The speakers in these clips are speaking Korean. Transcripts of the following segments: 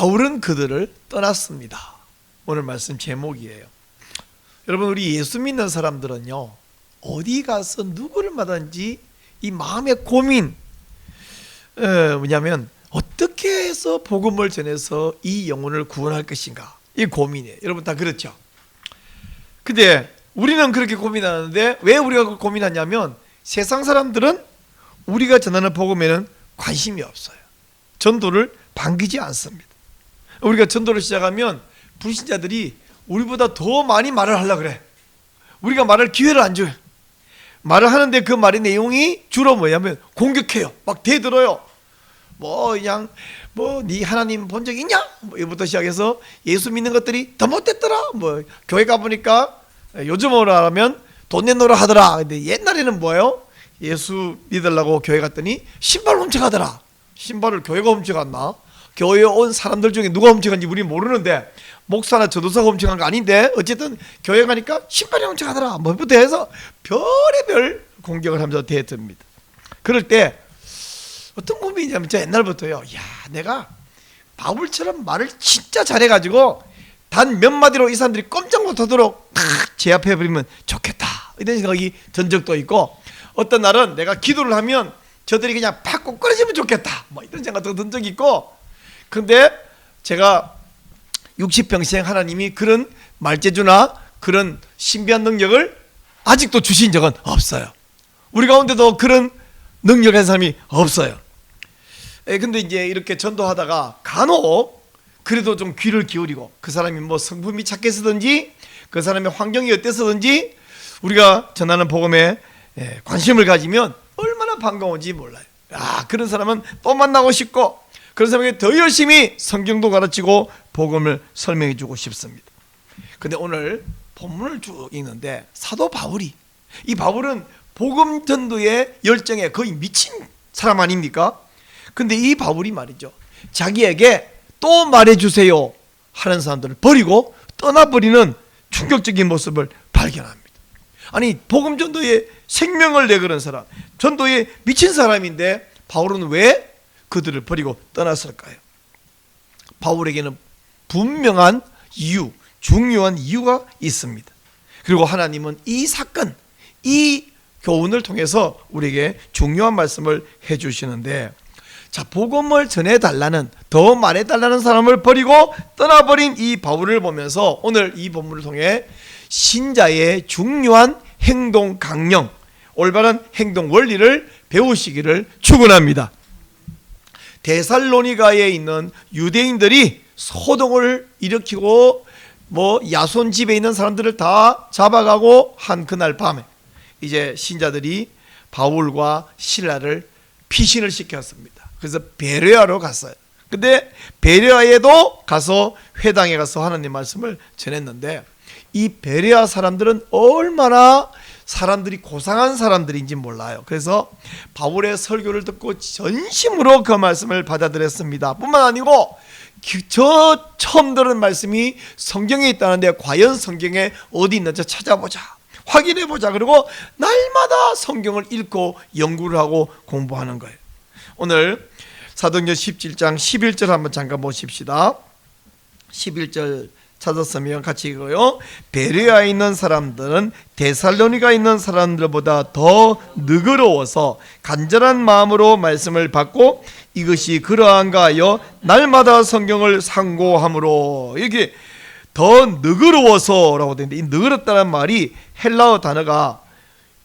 바울은 그들을 떠났습니다. 오늘 말씀 제목이에요. 여러분, 우리 예수 믿는 사람들은요, 어디 가서 누구를 만나든지 이 마음의 고민, 뭐냐면 어떻게 해서 복음을 전해서 이 영혼을 구원할 것인가, 이 고민이에요. 여러분 다 그렇죠? 근데 우리는 그렇게 고민하는데 왜 우리가 고민하냐면 세상 사람들은 우리가 전하는 복음에는 관심이 없어요. 전도를 반기지 않습니다. 우리가 전도를 시작하면 불신자들이 우리보다 더 많이 말을 하려고 그래. 우리가 말할 기회를 안 줘요. 말을 하는데 그 말의 내용이 주로 뭐냐면 공격해요. 막 대들어요. 그냥 네 하나님 본 적 있냐? 이부터 시작해서 예수 믿는 것들이 더 못됐더라. 교회 가보니까 요즘으로 하면 돈 내놓으라 하더라. 근데 옛날에는 뭐예요? 예수 믿으려고 교회 갔더니 신발 훔쳐가더라. 신발을 교회가 훔쳐갔나? 교회에 온 사람들 중에 누가 훔쳐간지 우리 모르는데 목사나 전도사가 훔쳐간 거 아닌데 어쨌든 교회 가니까 신발이 훔쳐가더라. 뭐부터 해서 별의별 공격을 하면서 대듭니다. 그럴 때 어떤 고민이냐면 저 옛날부터요. 내가 바울처럼 말을 진짜 잘해가지고 단 몇 마디로 이 사람들이 꼼짝 못하도록 제압해버리면 좋겠다. 이런 생각이 든 적도 있고, 어떤 날은 내가 기도를 하면 저들이 그냥 팍 끊어지면 좋겠다. 이런 생각도 든 적이 있고, 근데 제가 60평생 하나님이 그런 말재주나 그런 신비한 능력을 아직도 주신 적은 없어요. 우리 가운데도 그런 능력을 한 사람이 없어요. 근데 이제 이렇게 전도하다가 간혹 그래도 좀 귀를 기울이고 그 사람이 성품이 착해서든지 그 사람의 환경이 어때서든지 우리가 전하는 복음에 관심을 가지면 얼마나 반가운지 몰라요. 그런 사람은 또 만나고 싶고 그런 사람에게 더 열심히 성경도 가르치고 복음을 설명해 주고 싶습니다. 근데 오늘 본문을 쭉 읽는데 사도 바울이, 이 바울은 복음 전도의 열정에 거의 미친 사람 아닙니까? 근데 이 바울이 말이죠, 자기에게 또 말해주세요 하는 사람들을 버리고 떠나버리는 충격적인 모습을 발견합니다. 아니, 복음 전도에 생명을 내걸은 사람, 전도에 미친 사람인데 바울은 왜 그들을 버리고 떠났을까요? 바울에게는 분명한 이유, 중요한 이유가 있습니다. 그리고 하나님은 이 사건, 이 교훈을 통해서 우리에게 중요한 말씀을 해주시는데, 자, 복음을 전해달라는, 더 말해달라는 사람을 버리고 떠나버린 이 바울을 보면서 오늘 이 본문을 통해 신자의 중요한 행동 강령, 올바른 행동 원리를 배우시기를 축원합니다. 데살로니가에 있는 유대인들이 소동을 일으키고 야손 집에 있는 사람들을 다 잡아가고 한 그날 밤에 이제 신자들이 바울과 실라를 피신을 시켰습니다. 그래서 베레아로 갔어요. 근데 베레아에도 가서 회당에 가서 하나님 말씀을 전했는데, 이 베레아 사람들은 얼마나 사람들이 고상한 사람들인지 몰라요. 그래서 바울의 설교를 듣고 전심으로 그 말씀을 받아들였습니다. 뿐만 아니고 저 처음 들은 말씀이 성경에 있다는데 과연 성경에 어디 있는지 찾아보자, 확인해보자. 그리고 날마다 성경을 읽고 연구를 하고 공부하는 거예요. 오늘 사도행전 17장 11절 한번 잠깐 보십시다. 11절 찾았으면 같이 읽어요. 베레아에 있는 사람들은 데살로니가에 있는 사람들보다 더 너그러워서 간절한 마음으로 말씀을 받고 이것이 그러한가 하여 날마다 성경을 상고함으로, 이게 더 너그러워서라고 되는데, 이 너그럽다는 말이 헬라어 단어가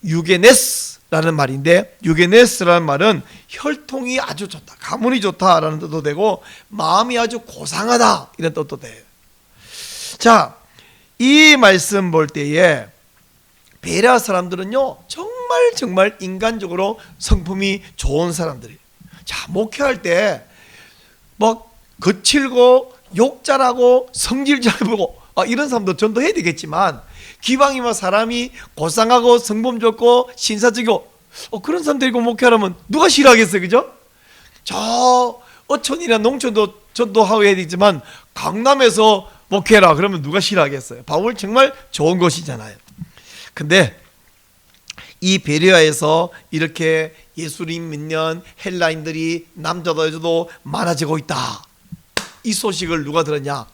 유게네스라는 말인데, 유게네스라는 말은 혈통이 아주 좋다, 가문이 좋다라는 뜻도 되고 마음이 아주 고상하다 이런 뜻도 돼요. 자, 이 말씀 볼 때에 베레아 사람들은요 정말 인간적으로 성품이 좋은 사람들이에요. 자, 목회할 때 거칠고 욕 잘하고 성질 잘 보고 이런 사람도 전도해야 되겠지만, 기왕이 사람이 고상하고 성품 좋고 신사적이고 그런 사람 데리고 목회하려면 누가 싫어하겠어요, 그죠? 저 어촌이나 농촌도 전도하고 해야 되지만 강남에서 목회라 그러면 누가 싫어하겠어요? 바울 정말 좋은 곳이잖아요. 근데 이 베레아에서 이렇게 예수님 믿는 헬라인들이 남자도 여자도 많아지고 있다, 이 소식을 누가 들었냐?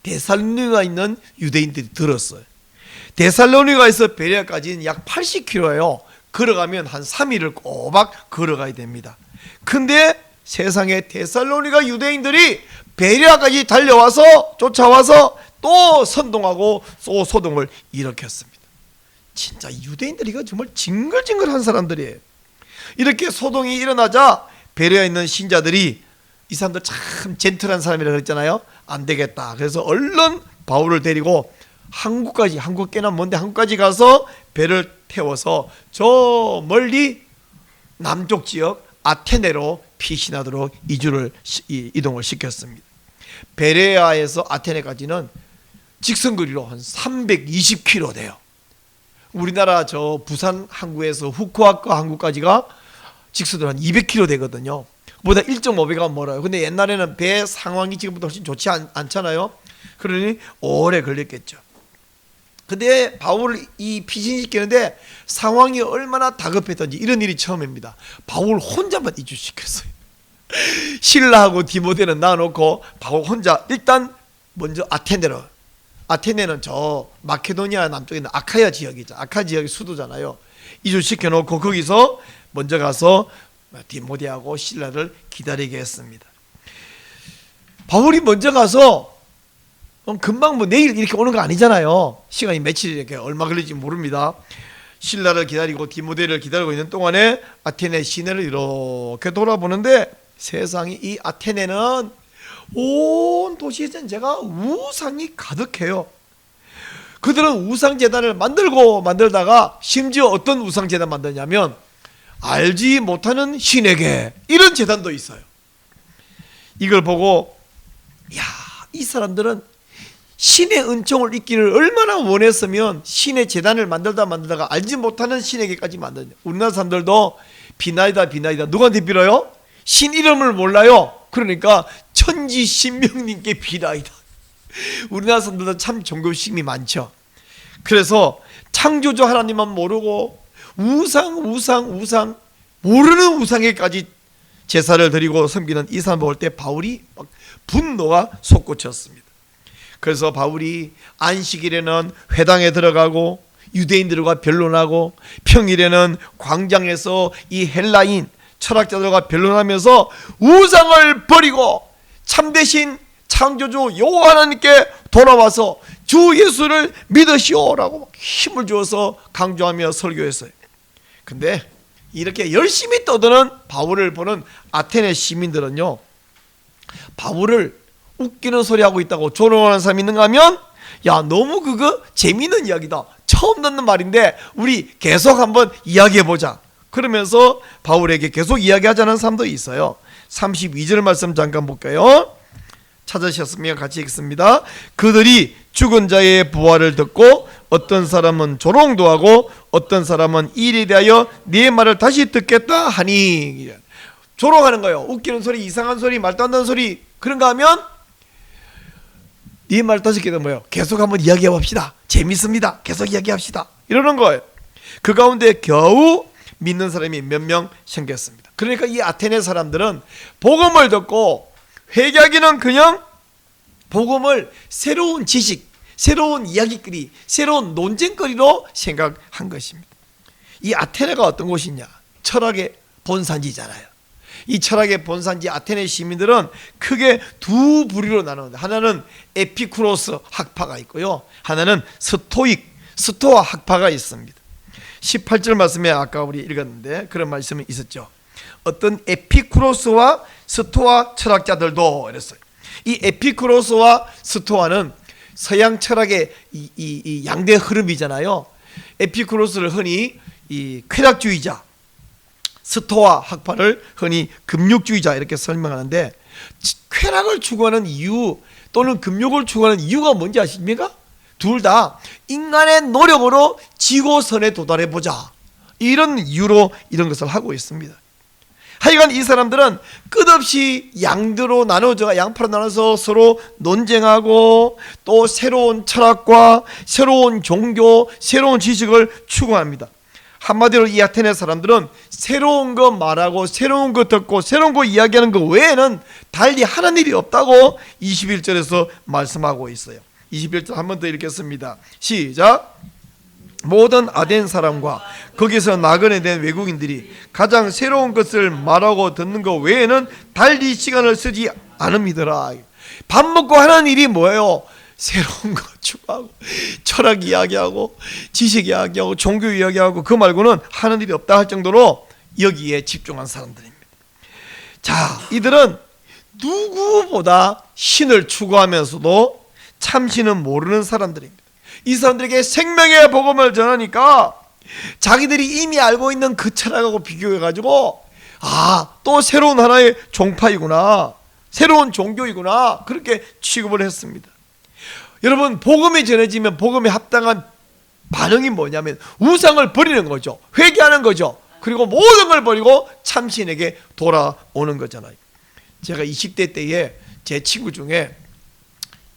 데살로니가에 있는 유대인들이 들었어요. 데살로니가에서 베레아까지는 약 80km예요. 걸어가면 한 3일을 꼬박 걸어가야 됩니다. 근데 세상에 데살로니가 유대인들이 베레아까지 달려와서 쫓아와서 또 선동하고 또 소동을 일으켰습니다. 진짜 유대인들이 이거 정말 징글징글한 사람들이에요. 이렇게 소동이 일어나자 베레아에 있는 신자들이 이 사람들 참 젠틀한 사람이라고 그랬잖아요. 안 되겠다. 그래서 얼른 바울을 데리고 한국까지, 한국 꽤나 먼데 한국까지 가서 배를 태워서 저 멀리 남쪽 지역 아테네로 피신하도록 이동을 시켰습니다. 베레아에서 아테네까지는 직선거리로 한 320km 돼요. 우리나라 저 부산 항구에서 후쿠오카 항구까지가 직선으로 한 200km 되거든요. 보다 1.5배가 멀어요. 근데 옛날에는 배 상황이 지금보다 훨씬 좋지 않잖아요. 그러니 오래 걸렸겠죠. 근데 바울을 이 피신시키는데 상황이 얼마나 다급했던지 이런 일이 처음입니다. 바울 혼자만 이주시켰어요. 실라하고 디모데는 놔놓고 바울 혼자 일단 먼저 아테네로, 아테네는 저 마케도니아 남쪽에 있는 아카야 지역이죠. 아카 지역의 수도잖아요. 이주시켜놓고 거기서 먼저 가서 디모데하고 실라를 기다리게 했습니다. 바울이 먼저 가서 금방 뭐 내일 이렇게 오는 거 아니잖아요. 시간이 며칠 이렇게 얼마 걸릴지 모릅니다. 실라를 기다리고 디모데를 기다리고 있는 동안에 아테네 시내를 이렇게 돌아보는데 세상에 이 아테네는 온 도시 전체가 우상이 가득해요. 그들은 우상재단을 만들다가 심지어 어떤 우상재단 만드냐면 알지 못하는 신에게 이런 재단도 있어요. 이걸 보고 야, 이 사람들은 신의 은총을 잊기를 얼마나 원했으면 신의 재단을 만들다가 알지 못하는 신에게까지 만드냐. 우리나라 사람들도 비나이다 누구한테 빌어요? 신 이름을 몰라요. 그러니까 천지신명님께 비나이다. 우리나라 사람들도 참 종교심이 많죠. 그래서 창조주 하나님만 모르고 우상 모르는 우상에까지 제사를 드리고 섬기는 이 사람 볼 때 바울이 막 분노가 솟구쳤습니다. 그래서 바울이 안식일에는 회당에 들어가고 유대인들과 변론하고 평일에는 광장에서 이 헬라인 철학자들과 변론하면서 우상을 버리고 참되신 창조주 여호와 하나님께 돌아와서 주 예수를 믿으시오라고 힘을 주어서 강조하며 설교했어요. 근데 이렇게 열심히 떠드는 바울을 보는 아테네 시민들은요, 바울을 웃기는 소리 하고 있다고 조롱하는 사람이 있는가 하면, 야, 너무 그거 재미있는 이야기다, 처음 듣는 말인데 우리 계속 한번 이야기해보자, 그러면서 바울에게 계속 이야기하자는 사람도 있어요. 32절 말씀 잠깐 볼까요? 찾으셨으면 같이 읽습니다. 그들이 죽은 자의 부활을 듣고 어떤 사람은 조롱도 하고 어떤 사람은 일에 대하여 네 말을 다시 듣겠다 하니, 조롱하는 거예요. 웃기는 소리, 이상한 소리, 말도 안 되는 소리, 그런가 하면 네 말 다시 듣겠다 뭐예요? 계속 한번 이야기해 봅시다, 재밌습니다, 계속 이야기합시다, 이러는 거예요. 그 가운데 겨우 믿는 사람이 몇 명 생겼습니다. 그러니까 이 아테네 사람들은 복음을 듣고 회개하기는 그냥 복음을 새로운 지식, 새로운 이야기거리, 새로운 논쟁거리로 생각한 것입니다. 이 아테네가 어떤 곳이냐? 철학의 본산지잖아요. 이 철학의 본산지 아테네 시민들은 크게 두 부류로 나누는데, 하나는 에피쿠로스 학파가 있고요, 하나는 스토아 학파가 있습니다. 18절 말씀에 아까 우리 읽었는데 그런 말씀이 있었죠. 어떤 에피쿠로스와 스토아 철학자들도 이랬어요. 이 에피쿠로스와 스토아는 서양 철학의 이 양대 흐름이잖아요. 에피쿠로스를 흔히 이 쾌락주의자, 스토아 학파를 흔히 금욕주의자 이렇게 설명하는데, 쾌락을 추구하는 이유 또는 금욕을 추구하는 이유가 뭔지 아십니까? 둘 다 인간의 노력으로 지고선에 도달해보자, 이런 이유로 이런 것을 하고 있습니다. 하여간 이 사람들은 끝없이 양파로 나눠서 서로 논쟁하고 또 새로운 철학과 새로운 종교, 새로운 지식을 추구합니다. 한마디로 이 아테네 사람들은 새로운 거 말하고 새로운 거 듣고 새로운 거 이야기하는 거 외에는 달리 하는 일이 없다고 21절에서 말씀하고 있어요. 21절 한 번 더 읽겠습니다. 시작. 모든 아덴 사람과 거기서 나그네 된 외국인들이 가장 새로운 것을 말하고 듣는 것 외에는 달리 시간을 쓰지 않음이더라. 밥 먹고 하는 일이 뭐예요? 새로운 거 추구하고 철학 이야기하고 지식 이야기하고 종교 이야기하고 그 말고는 하는 일이 없다 할 정도로 여기에 집중한 사람들입니다. 자, 이들은 누구보다 신을 추구하면서도 참신은 모르는 사람들입니다. 이 사람들에게 생명의 복음을 전하니까 자기들이 이미 알고 있는 그 철학하고 비교해가지고 또 새로운 하나의 종파이구나, 새로운 종교이구나, 그렇게 취급을 했습니다. 여러분, 복음이 전해지면 복음에 합당한 반응이 뭐냐면 우상을 버리는 거죠. 회개하는 거죠. 그리고 모든 걸 버리고 참신에게 돌아오는 거잖아요. 제가 20대 때에 제 친구 중에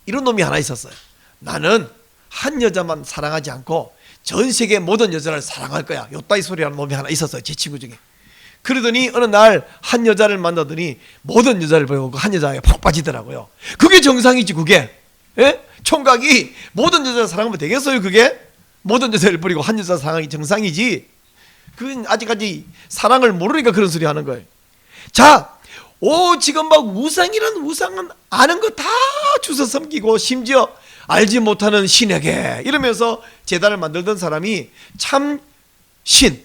이런 놈이 하나 있었어요. 나는 한 여자만 사랑하지 않고 전 세계 모든 여자를 사랑할 거야. 요따위 소리하는 놈이 하나 있었어요. 제 친구 중에. 그러더니 어느 날 한 여자를 만나더니 모든 여자를 보고 한 여자에 푹 빠지더라고요. 그게 정상이지, 그게. 예? 총각이 모든 여자를 사랑하면 되겠어요, 그게? 모든 여자를 버리고 한 여자 사랑이 정상이지. 그건 아직까지 사랑을 모르니까 그런 소리 하는 거예요. 자, 지금 막 우상이란 우상은 아는 거 다 주워 섬기고 심지어 알지 못하는 신에게 이러면서 제단을 만들던 사람이 참 신,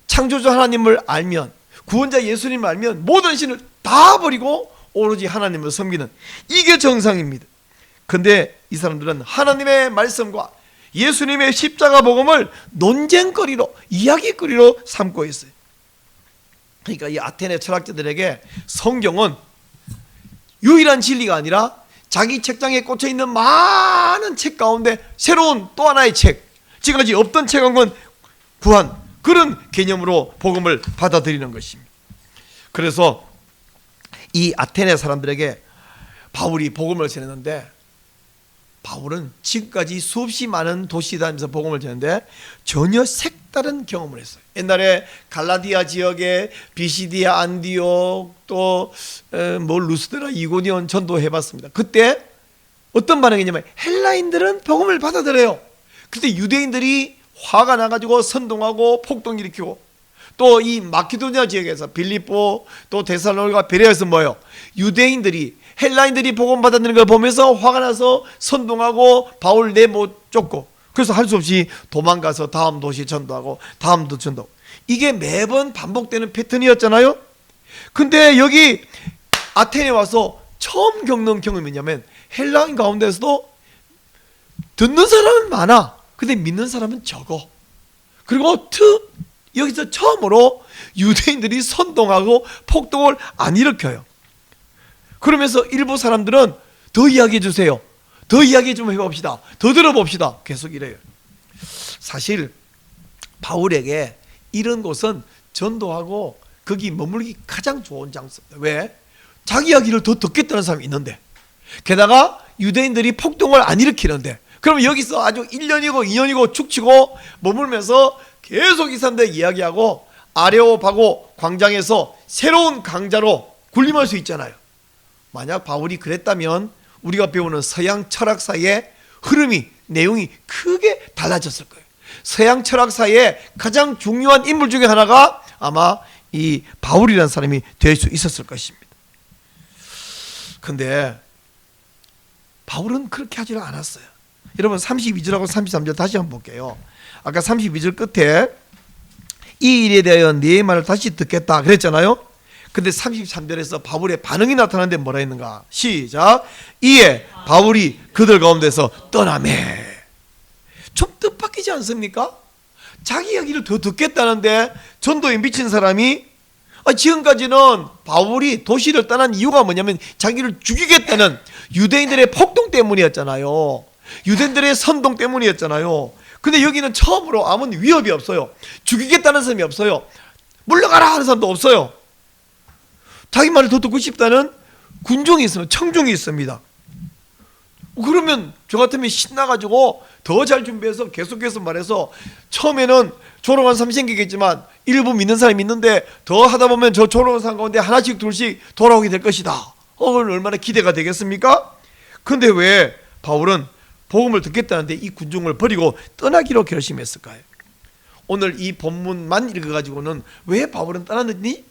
창조주 하나님을 알면, 구원자 예수님을 알면 모든 신을 다 버리고 오로지 하나님을 섬기는, 이게 정상입니다. 근데 이 사람들은 하나님의 말씀과 예수님의 십자가 복음을 논쟁거리로, 이야기거리로 삼고 있어요. 그러니까 이 아테네 철학자들에게 성경은 유일한 진리가 아니라 자기 책장에 꽂혀 있는 많은 책 가운데 새로운 또 하나의 책, 지금까지 없던 책 한 권 구한 그런 개념으로 복음을 받아들이는 것입니다. 그래서 이 아테네 사람들에게 바울이 복음을 전했는데, 바울은 지금까지 수없이 많은 도시 다니면서 복음을 전했는데 전혀 색다른 경험을 했어요. 옛날에 갈라디아 지역에 비시디아, 안디옥, 또 루스드라, 이고니온 전도해봤습니다. 그때 어떤 반응이냐면 헬라인들은 복음을 받아들여요. 그때 유대인들이 화가 나가지고 선동하고 폭동 일으키고, 또 이 마케도니아 지역에서 빌립보, 또 데살로니가, 베레아에서 뭐예요? 유대인들이 헬라인들이 복음 받아들이는 걸 보면서 화가 나서 선동하고 바울 내못 쫓고, 그래서 할 수 없이 도망가서 다음 도시 전도하고 다음도 전도. 이게 매번 반복되는 패턴이었잖아요. 근데 여기 아테네에 와서 처음 겪는 경험이냐면 헬라인 가운데서도 듣는 사람은 많아. 근데 믿는 사람은 적어. 그리고 여기서 처음으로 유대인들이 선동하고 폭동을 안 일으켜요. 그러면서 일부 사람들은 더 이야기해 주세요, 더 이야기 좀 해봅시다, 더 들어봅시다, 계속 이래요. 사실 바울에게 이런 곳은 전도하고 거기 머물기 가장 좋은 장소입니다. 왜? 자기 이야기를 더 듣겠다는 사람이 있는데, 게다가 유대인들이 폭동을 안 일으키는데, 그러면 여기서 아주 1년이고 2년이고 축치고 머물면서 계속 이 사람들 이야기하고 아레오파고 광장에서 새로운 강자로 군림할 수 있잖아요. 만약 바울이 그랬다면 우리가 배우는 서양 철학사의 흐름이, 내용이 크게 달라졌을 거예요. 서양 철학사의 가장 중요한 인물 중에 하나가 아마 이 바울이라는 사람이 될 수 있었을 것입니다. 근데 바울은 그렇게 하지 않았어요. 여러분 32절하고 33절 다시 한번 볼게요. 아까 32절 끝에 이 일에 대하여 네 말을 다시 듣겠다 그랬잖아요. 근데 33절에서 바울의 반응이 나타나는데 뭐라 했는가? 시작. 이에 바울이 그들 가운데서 떠나매. 좀 뜻밖이지 않습니까? 자기 이야기를 더 듣겠다는데 전도에 미친 사람이, 지금까지는 바울이 도시를 떠난 이유가 뭐냐면 자기를 죽이겠다는 유대인들의 폭동 때문이었잖아요. 유대인들의 선동 때문이었잖아요. 근데 여기는 처음으로 아무 위협이 없어요. 죽이겠다는 사람이 없어요. 물러가라 하는 사람도 없어요. 자기 말을 더 듣고 싶다는 군종이 있습니다. 청중이 있습니다. 그러면 저 같으면 신나가지고 더 잘 준비해서 계속해서 말해서 처음에는 조롱한 사람이 생기겠지만 일부 믿는 사람이 있는데 더 하다 보면 저 조롱한 사람 가운데 하나씩 둘씩 돌아오게 될 것이다. 얼마나 기대가 되겠습니까? 근데 왜 바울은 복음을 듣겠다는데 이 군중을 버리고 떠나기로 결심했을까요? 오늘 이 본문만 읽어가지고는 왜 바울은 떠났느니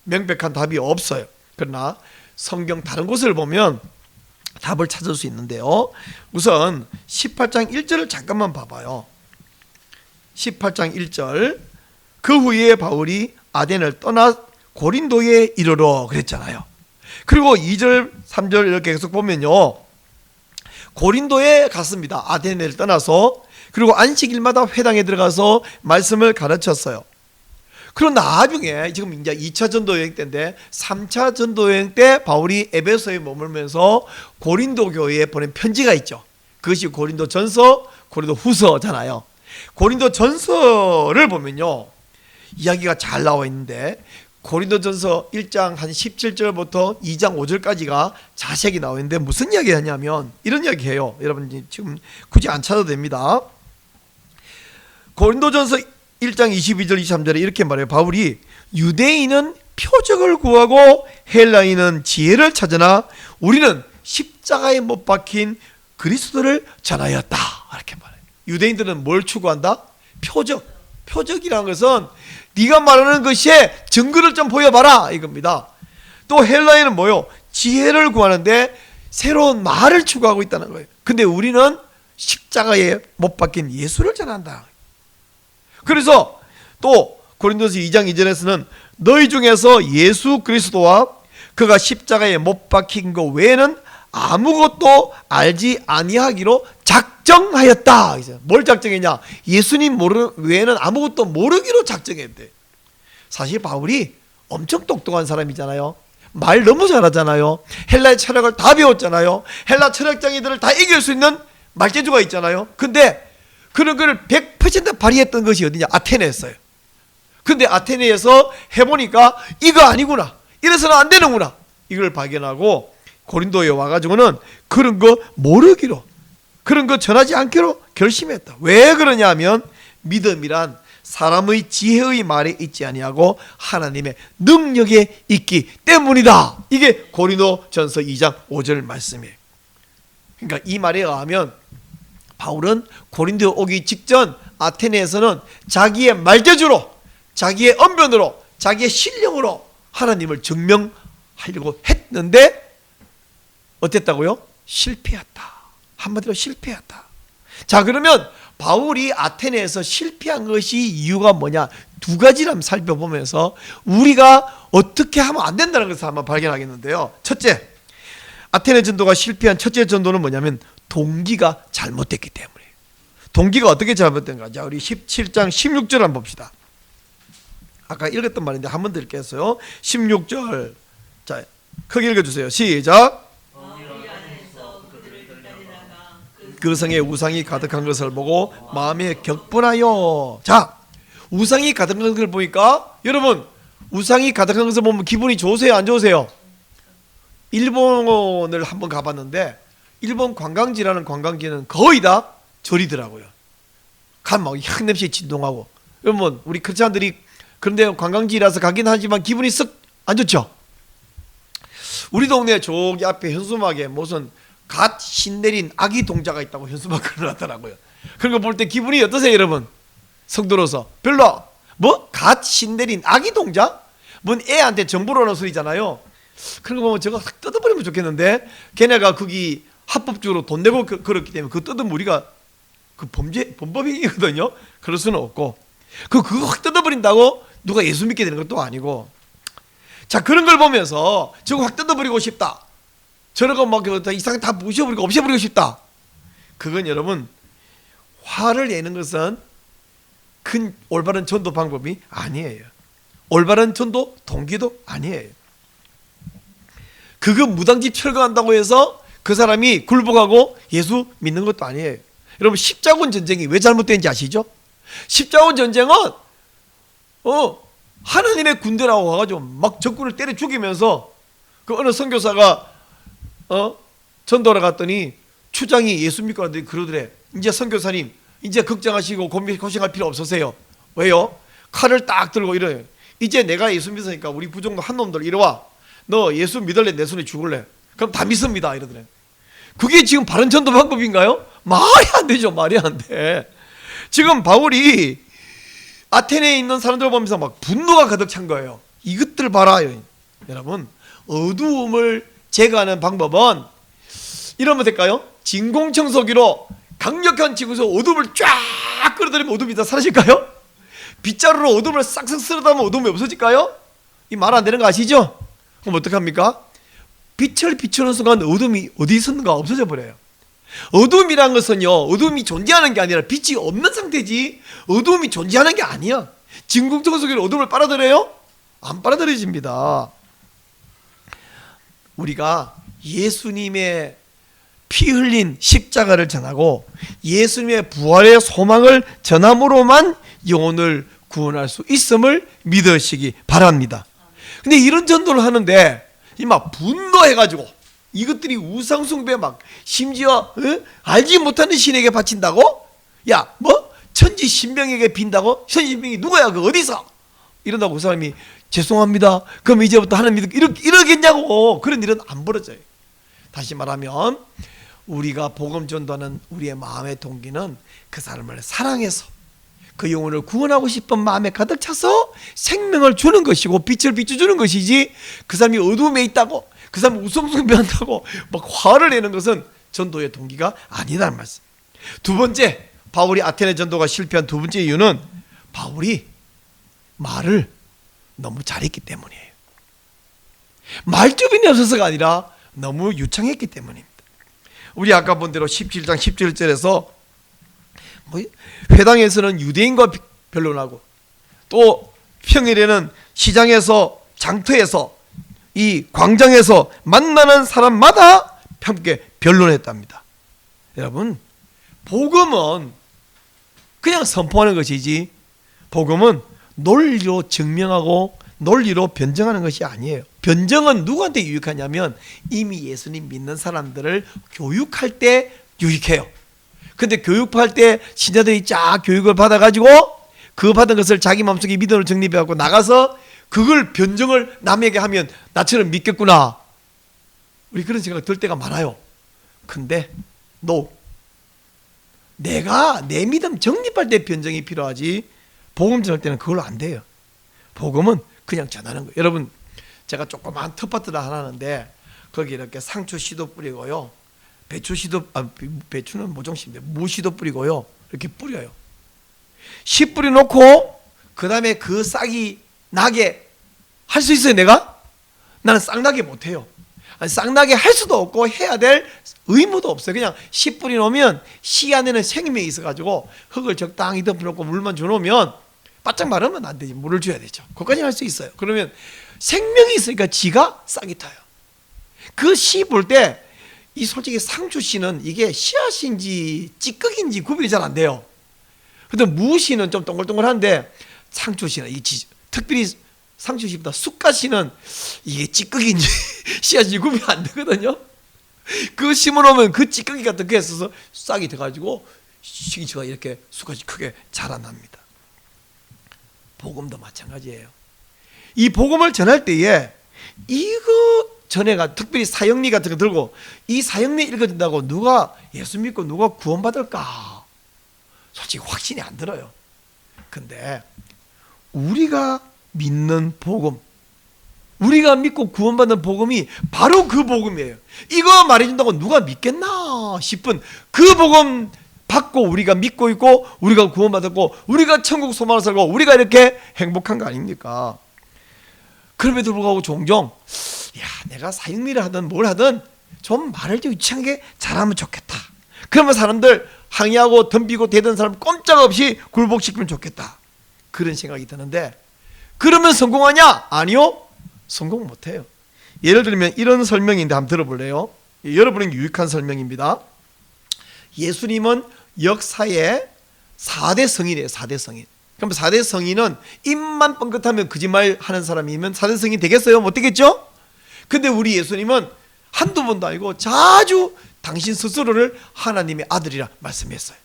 명백한 답이 없어요. 그러나 성경 다른 곳을 보면 답을 찾을 수 있는데요. 우선 18장 1절을 잠깐만 봐봐요. 18장 1절, 그 후에 바울이 아덴을 떠나 고린도에 이르러 그랬잖아요. 그리고 2절 3절 이렇게 계속 보면요, 고린도에 갔습니다. 아덴을 떠나서. 그리고 안식일마다 회당에 들어가서 말씀을 가르쳤어요. 그럼 나중에 지금 이제 2차 전도 여행 때인데 3차 전도 여행 때 바울이 에베소에 머물면서 고린도 교회에 보낸 편지가 있죠. 그것이 고린도 전서, 고린도 후서잖아요. 고린도 전서를 보면요, 이야기가 잘 나와 있는데 고린도 전서 1장 한 17절부터 2장 5절까지가 자세하게 나와 있는데 무슨 이야기 하냐면 이런 이야기 해요. 여러분 지금 굳이 안 찾아도 됩니다. 고린도 전서 1장 22절 23절에 이렇게 말해요. 바울이 유대인은 표적을 구하고 헬라인은 지혜를 찾으나 우리는 십자가에 못 박힌 그리스도를 전하였다. 이렇게 말해요. 유대인들은 뭘 추구한다? 표적. 표적이라는 것은 네가 말하는 것에 증거를 좀 보여봐라 이겁니다. 또 헬라인은 뭐요? 지혜를 구하는데 새로운 말을 추구하고 있다는 거예요. 근데 우리는 십자가에 못 박힌 예수를 전한다. 그래서 또 고린도서 2장 2절에서는 너희 중에서 예수 그리스도와 그가 십자가에 못 박힌 것 외에는 아무것도 알지 아니하기로 작정하였다. 뭘 작정했냐? 예수님 외에는 아무것도 모르기로 작정했대. 사실 바울이 엄청 똑똑한 사람이잖아요. 말 너무 잘하잖아요. 헬라의 철학을 다 배웠잖아요. 헬라 철학장애들을 다 이길 수 있는 말재주가 있잖아요. 근데 그런 걸 100% 발휘했던 것이 어디냐? 아테네였어요. 근데 아테네에서 해보니까 이거 아니구나, 이래서는 안 되는구나, 이걸 발견하고 고린도에 와가지고는 그런 거 모르기로, 그런 거 전하지 않기로 결심했다. 왜 그러냐 하면 믿음이란 사람의 지혜의 말에 있지 아니하고 하나님의 능력에 있기 때문이다. 이게 고린도 전서 2장 5절 말씀이에요. 그러니까 이 말에 의하면 바울은 고린도에 오기 직전 아테네에서는 자기의 말재주로, 자기의 언변으로, 자기의 실력으로 하나님을 증명하려고 했는데 어땠다고요? 실패했다. 한마디로 실패했다. 자, 그러면 바울이 아테네에서 실패한 것이 이유가 뭐냐? 두 가지를 한번 살펴보면서 우리가 어떻게 하면 안 된다는 것을 한번 발견하겠는데요. 첫째, 아테네 전도가 실패한 첫째 전도는 뭐냐면 동기가 잘못됐기 때문에. 동기가 어떻게 잘못된가? 자, 우리 17장 16절 한번 봅시다. 아까 읽었던 말인데 한 번 더 읽겠어요. 16절. 자, 크게 읽어주세요. 시작. 그 성에 우상이 가득한 것을 보고 마음에 격분하여. 자, 우상이 가득한 것을 보니까 여러분, 우상이 가득한 것을 보면 기분이 좋으세요, 안 좋으세요? 일본을 한번 가봤는데 일본 관광지라는 관광지는 거의 다 절이더라고요. 가면 막 향 냄새에 진동하고. 여러분, 우리 크리스찬들이 그런데 관광지라서 가긴 하지만 기분이 썩 안 좋죠. 우리 동네 저기 앞에 현수막에 무슨 갓 신내린 아기 동자가 있다고 현수막 걸어놨더라고요. 그런 거 볼 때 기분이 어떠세요, 여러분? 성도로서 별로. 뭐? 갓 신내린 아기 동자? 뭔 애한테 정보를 하는 소리잖아요. 그런 거 보면 저거 확 뜯어버리면 좋겠는데, 걔네가 거기 합법적으로 돈 내고 그렇기 때문에 그거 뜯으면 우리가 그 범법행위거든요. 그럴 수는 없고, 그거 확 뜯어버린다고 누가 예수 믿게 되는 것도 아니고. 자, 그런 걸 보면서 저거 확 뜯어버리고 싶다, 저런 거 막 이상 다 부셔버리고 없애버리고 싶다. 그건 여러분, 화를 내는 것은 큰 올바른 전도 방법이 아니에요. 올바른 전도 동기도 아니에요. 그거 무당집 철거한다고 해서 그 사람이 굴복하고 예수 믿는 것도 아니에요. 여러분, 십자군 전쟁이 왜 잘못된지 아시죠? 십자군 전쟁은 하나님의 군대라고 와가지고 막 적군을 때려 죽이면서 그 어느 선교사가 전도를 갔더니 수장이 예수 믿고 하는데 그러더래. 이제 선교사님 이제 걱정하시고 고생할 필요 없으세요. 왜요? 칼을 딱 들고 이래요. 이제 내가 예수 믿으니까 우리 부족도 한 놈들 이리 와. 너 예수 믿을래? 내 손에 죽을래? 그럼 다 믿습니다. 이러더래. 그게 지금 바른 전도 방법인가요? 말이 안 되죠. 말이 안 돼. 지금 바울이 아테네에 있는 사람들 보면서 막 분노가 가득 찬 거예요. 이것들 봐라요. 여러분, 어두움을 제거하는 방법은 이러면 될까요? 진공청소기로 강력한 지구에서 어둠을 쫙 끌어들이면 어둠이 다 사라질까요? 빗자루로 어둠을 싹싹 쓸어담으면 어둠이 없어질까요? 이 말 안 되는 거 아시죠? 그럼 어떡합니까? 빛을 비추는 순간 어둠이 어디 있었는가 없어져 버려요. 어둠이란 것은요, 어둠이 존재하는 게 아니라 빛이 없는 상태지 어둠이 존재하는 게 아니야. 진공청소기로 어둠을 빨아들여요? 안 빨아들여집니다. 우리가 예수님의 피 흘린 십자가를 전하고 예수님의 부활의 소망을 전함으로만 영혼을 구원할 수 있음을 믿으시기 바랍니다. 근데 이런 전도를 하는데 이 막 분노해가지고 이것들이 우상숭배 막 심지어 알지 못하는 신에게 바친다고? 야 뭐? 천지 신명에게 빈다고? 천지 신명이 누구야? 그 어디서? 이런다고 그 사람이 죄송합니다. 그럼 이제부터 하나님 믿고 이러겠냐고. 그런 일은 안 벌어져요. 다시 말하면 우리가 복음 전도하는 우리의 마음의 동기는 그 사람을 사랑해서 그 영혼을 구원하고 싶은 마음에 가득 차서 생명을 주는 것이고 빛을 비춰주는 것이지, 그 사람이 어두움에 있다고 그 사람이 우상숭배한다고 막 화를 내는 것은 전도의 동기가 아니라는 말씀. 두 번째, 바울이 아테네 전도가 실패한 두 번째 이유는 바울이 말을 너무 잘했기 때문이에요. 말주변이 없어서가 아니라 너무 유창했기 때문입니다. 우리 아까 본 대로 17장 17절에서 회당에서는 유대인과 변론하고 또 평일에는 시장에서 장터에서 이 광장에서 만나는 사람마다 함께 변론했답니다. 여러분, 복음은 그냥 선포하는 것이지 복음은 논리로 증명하고 논리로 변정하는 것이 아니에요. 변정은 누구한테 유익하냐면 이미 예수님 믿는 사람들을 교육할 때 유익해요. 근데 교육할 때 신자들이 쫙 교육을 받아가지고 그 받은 것을 자기 마음속에 믿음으로 정립해갖고 나가서 그걸 변정을 남에게 하면 나처럼 믿겠구나, 우리 그런 생각 들 때가 많아요. 근데 내가 내 믿음 정립할 때 변정이 필요하지 복음 전할 때는 그걸로 안 돼요. 복음은 그냥 전하는 거예요. 여러분, 제가 조그만 텃밭을 하나 하는데 거기 이렇게 상추 씨도 뿌리고요, 배추는 모종씨인데 무씨도 뿌리고요, 이렇게 뿌려요. 씨 뿌려놓고 그 다음에 그 싹이 나게 할 수 있어요. 나는 싹나게 못해요. 싹나게 할 수도 없고 해야 될 의무도 없어요. 그냥 씨 뿌려놓으면 씨 안에는 생명이 있어가지고 흙을 적당히 덮어놓고 물만 줘놓으면 바짝 마르면 안 되지. 물을 줘야 되죠. 그것까지 할 수 있어요. 그러면 생명이 있으니까 지가 싹이 타요. 그 씨 볼 때 이 솔직히 상추 씨는 이게 씨앗인지 찌꺼기인지 구별이 잘 안 돼요. 근데 무씨는 좀 동글동글한데 상추 씨는 특별히 상추 씨보다 쑥갓 씨는 이게 찌꺼기인지 씨앗인지 구별이 안 되거든요. 그 심어놓으면 그 찌꺼기 같은 게 있어서 싹이 돼가지고 시기가 이렇게 쑥갓이 크게 자라납니다. 복음도 마찬가지예요. 이 복음을 전할 때에 이거 전해가 특별히 사형리 같은 거 들고 이 사형리 읽어준다고 누가 예수 믿고 누가 구원받을까? 솔직히 확신이 안 들어요. 근데 우리가 믿는 복음, 우리가 믿고 구원받는 복음이 바로 그 복음이에요. 이거 말해준다고 누가 믿겠나 싶은 그 복음 받고 우리가 믿고 있고 우리가 구원받았고 우리가 천국 소망을 살고 우리가 이렇게 행복한 거 아닙니까? 그럼에도 불구하고 종종 내가 사형리를 하든 뭘 하든 좀 말을 좀 유치하게 잘하면 좋겠다. 그러면 사람들 항의하고 덤비고 대던 사람 꼼짝없이 굴복시키면 좋겠다. 그런 생각이 드는데 그러면 성공하냐? 아니요. 성공 못해요. 예를 들면 이런 설명인데 한번 들어볼래요? 여러분에게 유익한 설명입니다. 예수님은 역사의 4대 성인이에요. 4대 성인. 그럼 4대 성인은 입만 뻥긋하면 거짓말 하는 사람이면 4대 성인 되겠어요? 못 되겠죠? 근데 우리 예수님은 한두 번도 아니고 자주 당신 스스로를 하나님의 아들이라 말씀했어요.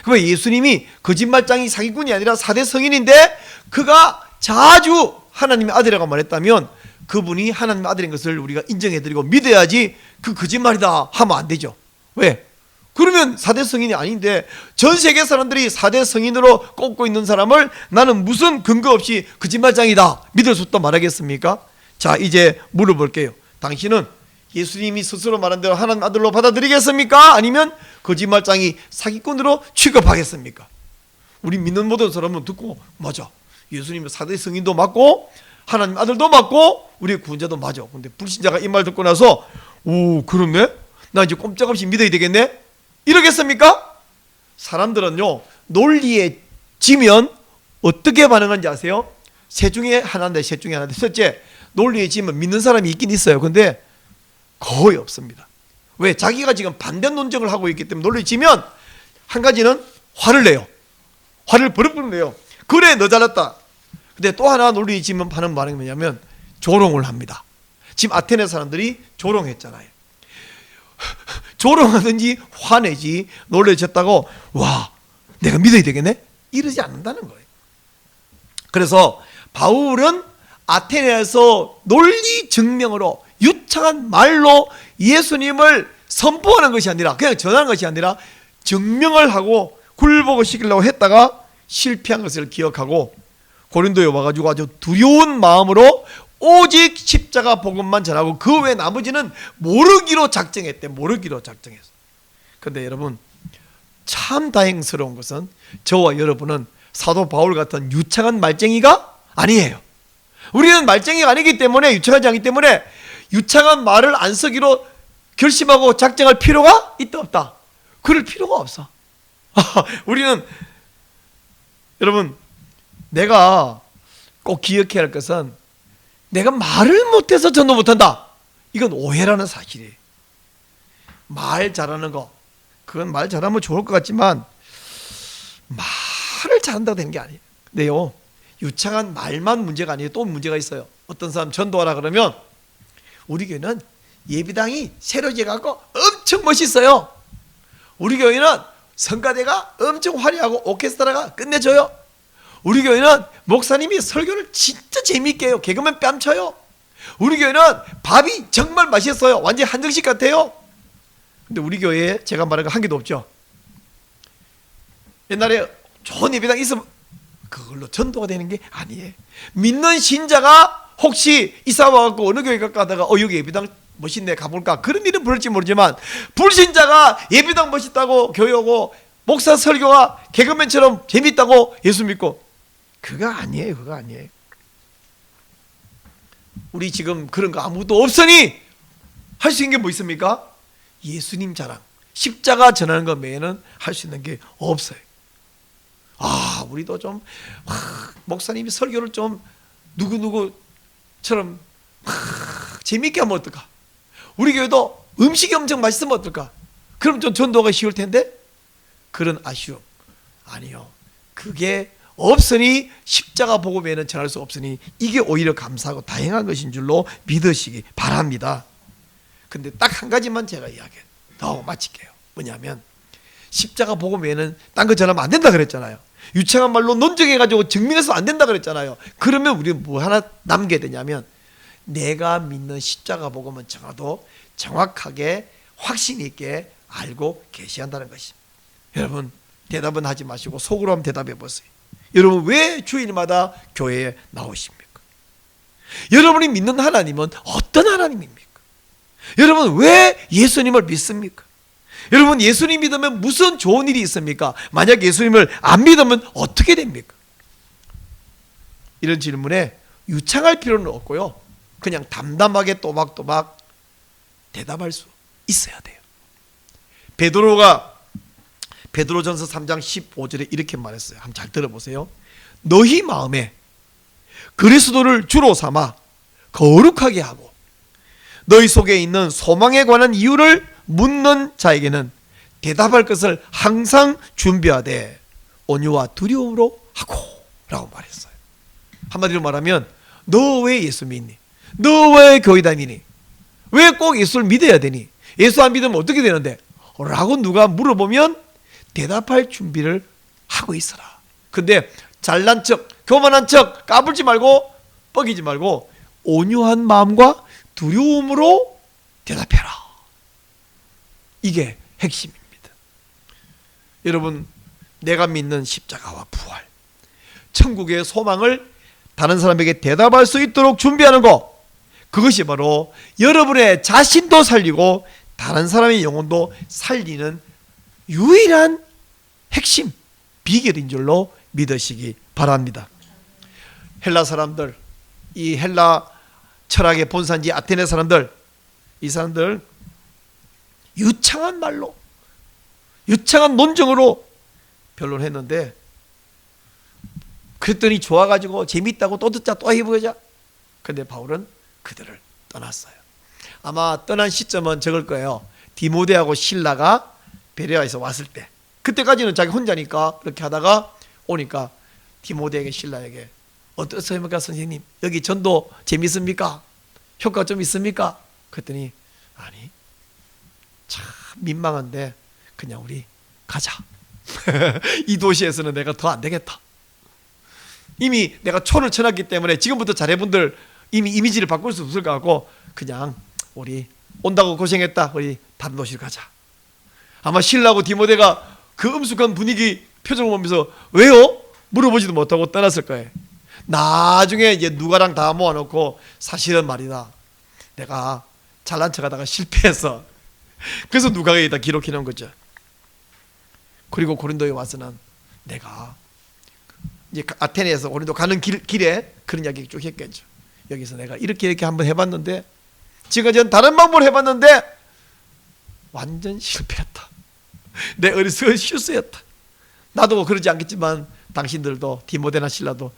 그러면 예수님이 거짓말장이 사기꾼이 아니라 4대 성인인데 그가 자주 하나님의 아들이라고 말했다면 그분이 하나님의 아들인 것을 우리가 인정해드리고 믿어야지 그 거짓말이다 하면 안 되죠. 왜? 그러면 4대 성인이 아닌데 전 세계 사람들이 4대 성인으로 꼽고 있는 사람을 나는 무슨 근거 없이 거짓말장이다 믿을 수 없다 말하겠습니까? 자, 이제 물어볼게요. 당신은 예수님이 스스로 말한 대로 하나님 아들로 받아들이겠습니까? 아니면 거짓말장이 사기꾼으로 취급하겠습니까? 우리 믿는 모든 사람은 듣고 맞아, 예수님은 4대 성인도 맞고 하나님 아들도 맞고 우리 구원자도 맞아. 근데 불신자가 이 말 듣고 나서 오, 그렇네? 나 이제 꼼짝없이 믿어야 되겠네? 이러겠습니까? 사람들은요, 논리에 지면 어떻게 반응하는지 아세요? 셋 중에 하나인데, 셋 중에 하나인데, 셋째, 논리에 지면 믿는 사람이 있긴 있어요. 근데 거의 없습니다. 왜? 자기가 지금 반대 논쟁을 하고 있기 때문에 논리에 지면 한 가지는 화를 내요. 화를 버럭버럭 내요. 그래, 너 잘났다. 근데 또 하나 논리에 지면 하는 반응이 뭐냐면 조롱을 합니다. 지금 아테네 사람들이 조롱했잖아요. 조롱하든지 화내지 놀래졌다고 와, 내가 믿어야 되겠네? 이러지 않는다는 거예요. 그래서 바울은 아테네에서 논리 증명으로 유창한 말로 예수님을 선포하는 것이 아니라 그냥 전하는 것이 아니라 증명을 하고 굴복시키려고 했다가 실패한 것을 기억하고 고린도에 와가지고 아주 두려운 마음으로 오직 십자가 복음만 전하고 그 외 나머지는 모르기로 작정했대. 모르기로 작정했어. 그런데 여러분, 참 다행스러운 것은 저와 여러분은 사도 바울 같은 유창한 말쟁이가 아니에요. 우리는 말쟁이가 아니기 때문에, 유창하지 않기 때문에 유창한 말을 안 쓰기로 결심하고 작정할 필요가 있다 없다? 그럴 필요가 없어. 우리는 여러분, 내가 꼭 기억해야 할 것은 내가 말을 못해서 전도 못한다, 이건 오해라는 사실이에요. 말 잘하는 거, 그건 말 잘하면 좋을 것 같지만 말을 잘한다고 되는 게 아니에요. 근데요, 유창한 말만 문제가 아니에요. 또 문제가 있어요. 어떤 사람 전도하라 그러면 우리 교회는 예비당이 새로 지어갖고 엄청 멋있어요. 우리 교회는 성가대가 엄청 화려하고 오케스트라가 끝내줘요. 우리 교회는 목사님이 설교를 진짜 재미있게 해요. 개그맨 뺨쳐요. 우리 교회는 밥이 정말 맛있어요. 완전 한정식 같아요. 근데 우리 교회에 제가 말한 거 한 개도 없죠. 옛날에 좋은 예배당 있으면 그걸로 전도가 되는 게 아니에요. 믿는 신자가 혹시 이사 와갖고 어느 교회 갈까 하다가 여기 예배당 멋있네 가볼까, 그런 일은 벌을지 모르지만 불신자가 예배당 멋있다고 교회 오고 목사 설교가 개그맨처럼 재밌다고 예수 믿고, 그거 아니에요. 그거 아니에요. 우리 지금 그런 거 아무것도 없으니 할 수 있는 게 뭐 있습니까? 예수님 자랑, 십자가 전하는 것 외에는 할 수 있는 게 없어요. 우리도 좀 목사님이 설교를 좀 누구누구처럼 재밌게 하면 어떨까? 우리 교회도 음식이 엄청 맛있으면 어떨까? 그럼 좀 전도가 쉬울 텐데, 그런 아쉬움 아니요. 그게 없으니 십자가 복음에는 전할 수 없으니 이게 오히려 감사하고 다행한 것인 줄로 믿으시기 바랍니다. 근데 딱 한 가지만 제가 이야기하고 마칠게요. 뭐냐면 십자가 복음에는 딴 거 전하면 안 된다 그랬잖아요. 유창한 말로 논증해가지고 증명해서 안 된다 그랬잖아요. 그러면 우리는 뭐 하나 남겨야 되냐면 내가 믿는 십자가 복음은 정화도 정확하게 확신 있게 알고 계시한다는 것입니다. 여러분, 대답은 하지 마시고 속으로 한번 대답해 보세요. 여러분, 왜 주일마다 교회에 나오십니까? 여러분이 믿는 하나님은 어떤 하나님입니까? 여러분, 왜 예수님을 믿습니까? 여러분, 예수님 믿으면 무슨 좋은 일이 있습니까? 만약 예수님을 안 믿으면 어떻게 됩니까? 이런 질문에 유창할 필요는 없고요, 그냥 담담하게 또박또박 대답할 수 있어야 돼요. 베드로전서 3장 15절에 이렇게 말했어요. 한번 잘 들어보세요. 너희 마음에 그리스도를 주로 삼아 거룩하게 하고 너희 속에 있는 소망에 관한 이유를 묻는 자에게는 대답할 것을 항상 준비하되 온유와 두려움으로 하고 라고 말했어요. 한마디로 말하면 너 왜 예수 믿니? 너 왜 교회 다니니? 왜 꼭 예수를 믿어야 되니? 예수 안 믿으면 어떻게 되는데? 라고 누가 물어보면 대답할 준비를 하고 있어라. 근데 잘난 척, 교만한 척, 까불지 말고 뻐기지 말고 온유한 마음과 두려움으로 대답해라. 이게 핵심입니다. 여러분, 내가 믿는 십자가와 부활, 천국의 소망을 다른 사람에게 대답할 수 있도록 준비하는 것, 그것이 바로 여러분의 자신도 살리고 다른 사람의 영혼도 살리는 유일한 핵심, 비결인 줄로 믿으시기 바랍니다. 헬라 사람들, 이 헬라 철학의 본산지 아테네 사람들, 이 사람들 유창한 말로, 유창한 논증으로 변론했는데, 그랬더니 좋아가지고 재밌다고 또 듣자, 또 해보자. 근데 바울은 그들을 떠났어요. 아마 떠난 시점은 적을 거예요. 디모데하고 실라가 베레아에서 왔을 때. 그때까지는 자기 혼자니까 그렇게 하다가 오니까 디모데에게, 실라에게 어떠십니까 선생님? 여기 전도 재밌습니까? 효과 좀 있습니까? 그랬더니 아니, 참 민망한데 그냥 우리 가자. 이 도시에서는 내가 더 안 되겠다. 이미 내가 촌을 쳐놨기 때문에 지금부터 자네분들 이미 이미지를 바꿀 수 없을 것 같고 그냥 우리 온다고 고생했다. 우리 다른 도시로 가자. 아마 신라하고 디모데가 그 엄숙한 분위기 표정을 보면서 왜요? 물어보지도 못하고 떠났을 거예요. 나중에 이제 누가랑 다 모아놓고 사실은 말이다, 내가 잘난 척하다가 실패해서, 그래서 누가에다 기록해 놓은 거죠. 그리고 고린도에 와서는 내가 이제 아테네에서 고린도 가는 길에 그런 이야기 쭉 했겠죠. 여기서 내가 이렇게 한번 해봤는데, 지금까지는 다른 방법을 해봤는데 완전 실패했다. 내 어리석은 실수였다. 나도 그러지 않겠지만 당신들도, 디모데나 실라도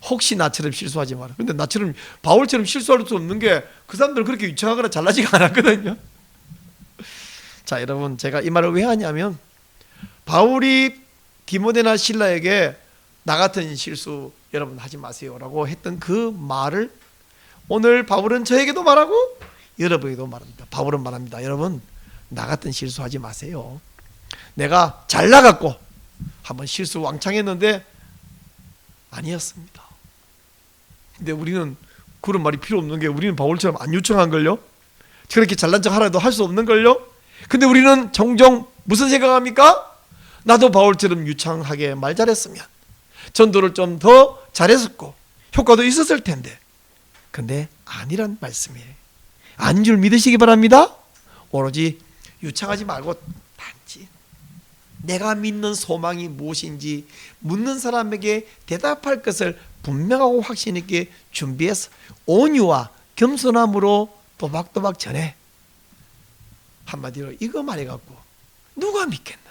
혹시 나처럼 실수하지 마라. 근데 나처럼, 바울처럼 실수할 수 없는 게 그 사람들은 그렇게 유창하거나 잘나지가 않았거든요. 자, 여러분, 제가 이 말을 왜 하냐면, 바울이 디모데나 실라에게 나 같은 실수 여러분 하지 마세요라고 했던 그 말을 오늘 바울은 저에게도 말하고 여러분에게도 말합니다. 바울은 말합니다. 여러분, 나 같은 실수하지 마세요. 내가 잘 나갔고 한번 실수 왕창 했는데 아니었습니다. 근데 우리는 그런 말이 필요 없는 게, 우리는 바울처럼 안 유창한걸요? 저렇게 잘난 척 하라도 할 수 없는걸요? 근데 우리는 종종 무슨 생각합니까? 나도 바울처럼 유창하게 말 잘했으면, 전도를 좀 더 잘했었고 효과도 있었을 텐데. 근데 아니란 말씀이에요. 아닌 줄 믿으시기 바랍니다. 오로지 유창하지 말고 단지 내가 믿는 소망이 무엇인지 묻는 사람에게 대답할 것을 분명하고 확신 있게 준비해서 온유와 겸손함으로 또박또박 전해. 한마디로 이거 말해갖고 누가 믿겠나?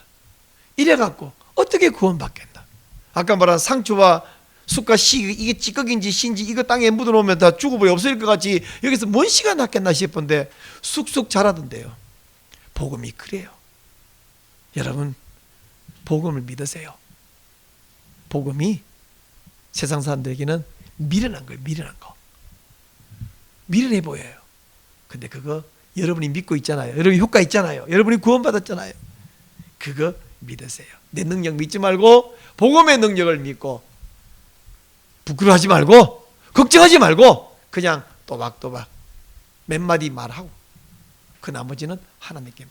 이래갖고 어떻게 구원받겠나? 아까 말한 상추와 쑥과 씨, 이게 찌꺼기인지 씨인지 이거 땅에 묻어놓으면 다 죽어버려 없어질 것 같이 여기서 뭔 씨가 낫겠나 싶은데 쑥쑥 자라던데요. 복음이 그래요. 여러분, 복음을 믿으세요. 복음이 세상 사람들에게는 미련한 거예요. 미련한 거. 미련해 보여요. 근데 그거 여러분이 믿고 있잖아요. 여러분이 효과 있잖아요. 여러분이 구원받았잖아요. 그거 믿으세요. 내 능력 믿지 말고 복음의 능력을 믿고 부끄러워하지 말고 걱정하지 말고 그냥 또박또박 몇 마디 말하고 그 나머지는 하나님께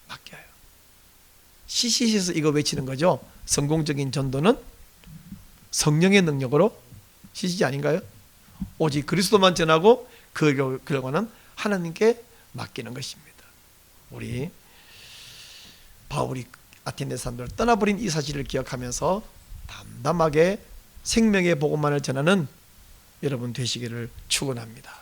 맡겨요. CCC에서 이거 외치는 거죠. 성공적인 전도는 성령의 능력으로, CCC 아닌가요? 오직 그리스도만 전하고 그 결과는 하나님께 맡기는 것입니다. 우리 바울이 아테네 사람들을 떠나버린 이 사실을 기억하면서 담담하게 생명의 복음만을 전하는 여러분 되시기를 축원합니다.